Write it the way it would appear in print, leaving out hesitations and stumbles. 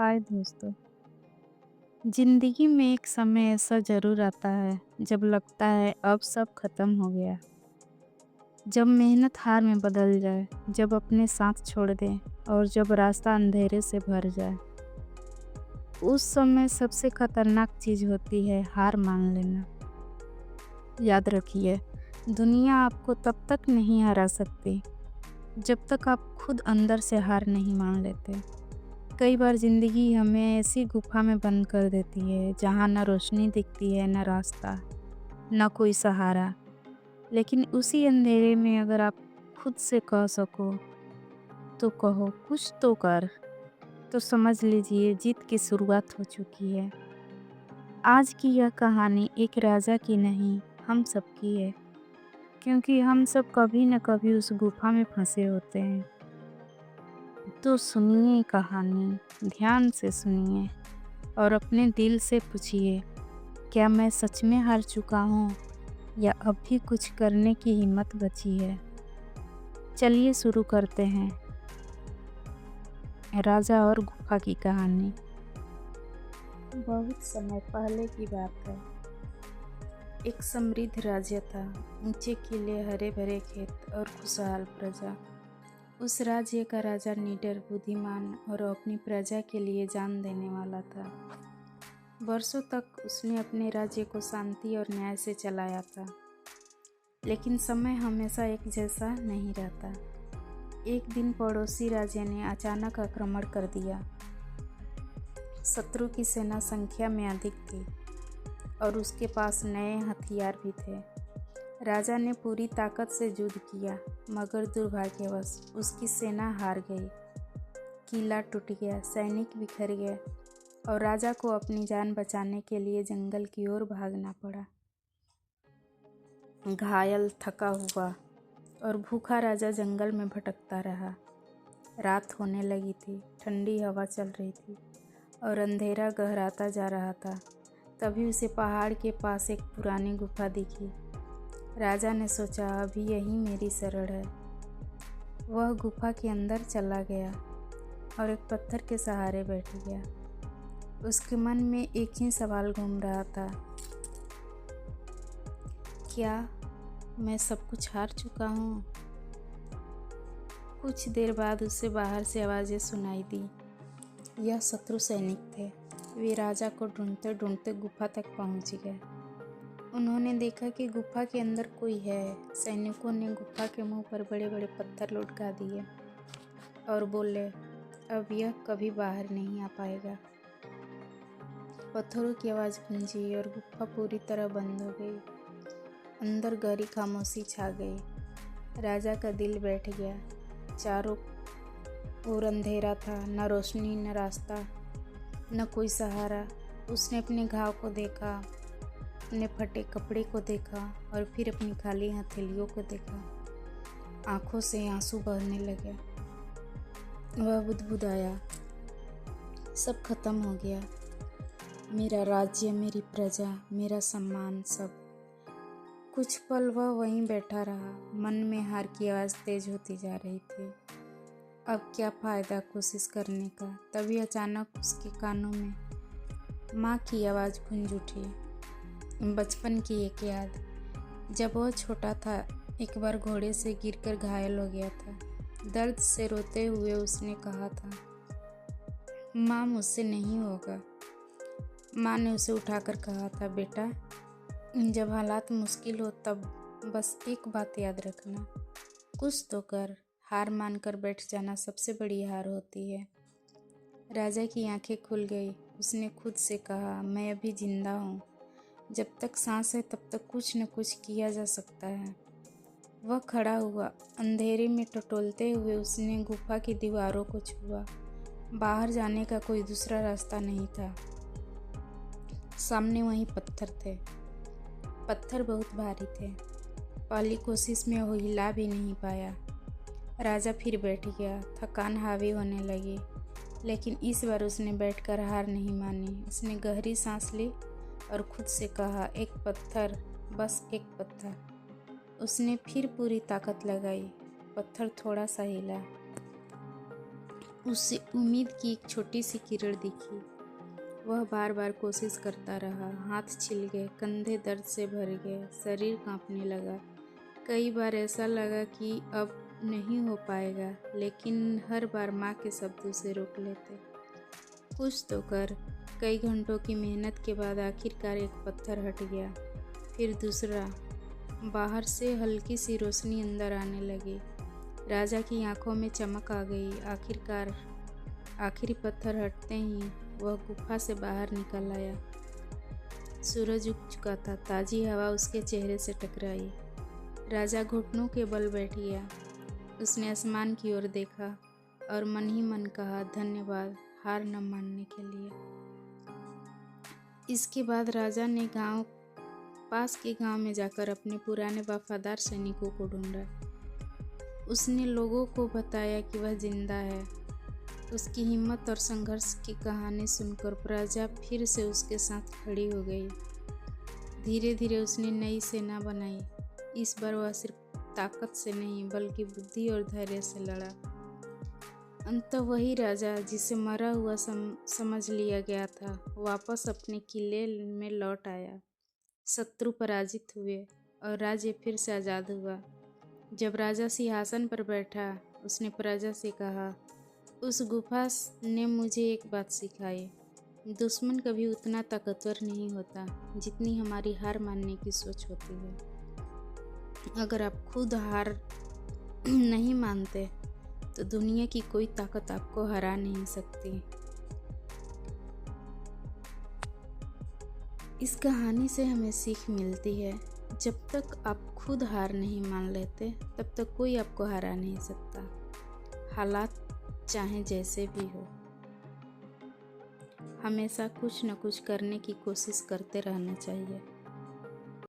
हाय दोस्तों। जिंदगी में एक समय ऐसा जरूर आता है जब लगता है अब सब खत्म हो गया। जब मेहनत हार में बदल जाए, जब अपने साथ छोड़ दें और जब रास्ता अंधेरे से भर जाए। उस समय सबसे खतरनाक चीज होती है हार मान लेना। याद रखिए, दुनिया आपको तब तक नहीं हरा सकती जब तक आप खुद अंदर से हार नहीं मान लेते। कई बार ज़िंदगी हमें ऐसी गुफा में बंद कर देती है जहाँ न रोशनी दिखती है, न रास्ता, न कोई सहारा। लेकिन उसी अंधेरे में अगर आप खुद से कह सको तो कहो कुछ तो कर, तो समझ लीजिए जीत की शुरुआत हो चुकी है। आज की यह कहानी एक राजा की नहीं, हम सबकी है। क्योंकि हम सब कभी न कभी उस गुफा में फंसे होते हैं। तो सुनिए कहानी, ध्यान से सुनिए और अपने दिल से पूछिए, क्या मैं सच में हार चुका हूँ या अब भी कुछ करने की हिम्मत बची है। चलिए शुरू करते हैं। राजा और गुफा की कहानी। बहुत समय पहले की बात है। एक समृद्ध राज्य था। ऊंचे किले, हरे भरे खेत और खुशहाल प्रजा। उस राज्य का राजा निडर, बुद्धिमान और अपनी प्रजा के लिए जान देने वाला था। वर्षों तक उसने अपने राज्य को शांति और न्याय से चलाया था। लेकिन समय हमेशा एक जैसा नहीं रहता। एक दिन पड़ोसी राज्य ने अचानक आक्रमण कर दिया। शत्रु की सेना संख्या में अधिक थी और उसके पास नए हथियार भी थे। राजा ने पूरी ताकत से युद्ध किया, मगर दुर्भाग्यवश उसकी सेना हार गई। किला टूट गया, सैनिक बिखर गए और राजा को अपनी जान बचाने के लिए जंगल की ओर भागना पड़ा। घायल, थका हुआ और भूखा राजा जंगल में भटकता रहा। रात होने लगी थी, ठंडी हवा चल रही थी और अंधेरा गहराता जा रहा था। तभी उसे पहाड़ के पास एक पुरानी गुफा दिखी। राजा ने सोचा, अभी यही मेरी शरण है। वह गुफा के अंदर चला गया और एक पत्थर के सहारे बैठ गया। उसके मन में एक ही सवाल घूम रहा था, क्या मैं सब कुछ हार चुका हूँ? कुछ देर बाद उसे बाहर से आवाज़ें सुनाई दी। यह शत्रु सैनिक थे। वे राजा को ढूंढते ढूंढते गुफा तक पहुँच गए। उन्होंने देखा कि गुफा के अंदर कोई है। सैनिकों ने गुफा के मुंह पर बड़े बड़े पत्थर लुढ़का दिए और बोले, अब यह कभी बाहर नहीं आ पाएगा। पत्थरों की आवाज़ गूंजी और गुफा पूरी तरह बंद हो गई। अंदर गहरी खामोशी छा गई। राजा का दिल बैठ गया। चारों ओर अंधेरा था, न रोशनी, न रास्ता, न कोई सहारा। उसने अपने घाव को देखा, अपने फटे कपड़े को देखा और फिर अपनी खाली हथेलियों को देखा। आंखों से आंसू बहने लगे। वह बुदबुदाया, सब खत्म हो गया। मेरा राज्य, मेरी प्रजा, मेरा सम्मान, सब। कुछ पल वह वहीं बैठा रहा। मन में हार की आवाज़ तेज होती जा रही थी। अब क्या फ़ायदा कोशिश करने का। तभी अचानक उसके कानों में माँ की आवाज़ गूंज उठी। बचपन की एक याद। जब वह छोटा था, एक बार घोड़े से गिरकर घायल हो गया था। दर्द से रोते हुए उसने कहा था, माँ मुझसे नहीं होगा। माँ ने उसे उठाकर कहा था, बेटा जब हालात मुश्किल हो तब बस एक बात याद रखना, कुछ तो कर। हार मानकर बैठ जाना सबसे बड़ी हार होती है। राजा की आंखें खुल गई। उसने खुद से कहा, मैं अभी जिंदा हूँ। जब तक सांस है तब तक कुछ न कुछ किया जा सकता है। वह खड़ा हुआ। अंधेरे में टटोलते हुए उसने गुफा की दीवारों को छुआ। बाहर जाने का कोई दूसरा रास्ता नहीं था। सामने वही पत्थर थे। पत्थर बहुत भारी थे। पहली कोशिश में वो हिला भी नहीं पाया। राजा फिर बैठ गया। थकान हावी होने लगी, लेकिन इस बार उसने बैठकर हार नहीं मानी। उसने गहरी सांस ली और खुद से कहा, एक पत्थर, बस एक पत्थर। उसने फिर पूरी ताकत लगाई। पत्थर थोड़ा सा हिला। उसे उम्मीद की एक छोटी सी किरण दिखी। वह बार बार कोशिश करता रहा। हाथ छिल गए, कंधे दर्द से भर गए, शरीर कांपने लगा। कई बार ऐसा लगा कि अब नहीं हो पाएगा, लेकिन हर बार माँ के शब्द उसे रोक लेते। कुछ तो कर। कई घंटों की मेहनत के बाद आखिरकार एक पत्थर हट गया, फिर दूसरा। बाहर से हल्की सी रोशनी अंदर आने लगी। राजा की आंखों में चमक आ गई। आखिरकार आखिरी पत्थर हटते ही वह गुफा से बाहर निकल आया। सूरज उग चुका था। ताज़ी हवा उसके चेहरे से टकराई। राजा घुटनों के बल बैठ गया। उसने आसमान की ओर देखा और मन ही मन कहा, धन्यवाद हार न मानने के लिए। इसके बाद राजा ने पास के गांव में जाकर अपने पुराने वफादार सैनिकों को ढूंढा। उसने लोगों को बताया कि वह जिंदा है। उसकी हिम्मत और संघर्ष की कहानी सुनकर प्रजा फिर से उसके साथ खड़ी हो गई। धीरे धीरे उसने नई सेना बनाई। इस बार वह सिर्फ ताकत से नहीं, बल्कि बुद्धि और धैर्य से लड़ा। अंततः वही राजा जिसे मरा हुआ समझ लिया गया था, वापस अपने किले में लौट आया। शत्रु पराजित हुए और राज्य फिर से आज़ाद हुआ। जब राजा सिंहासन पर बैठा, उसने प्रजा से कहा, उस गुफा ने मुझे एक बात सिखाई, दुश्मन कभी उतना ताकतवर नहीं होता जितनी हमारी हार मानने की सोच होती है। अगर आप खुद हार नहीं मानते तो दुनिया की कोई ताकत आपको हरा नहीं सकती। इस कहानी से हमें सीख मिलती है, जब तक आप खुद हार नहीं मान लेते तब तक कोई आपको हरा नहीं सकता, हालात चाहे जैसे भी हो। हमेशा कुछ न कुछ करने की कोशिश करते रहना चाहिए।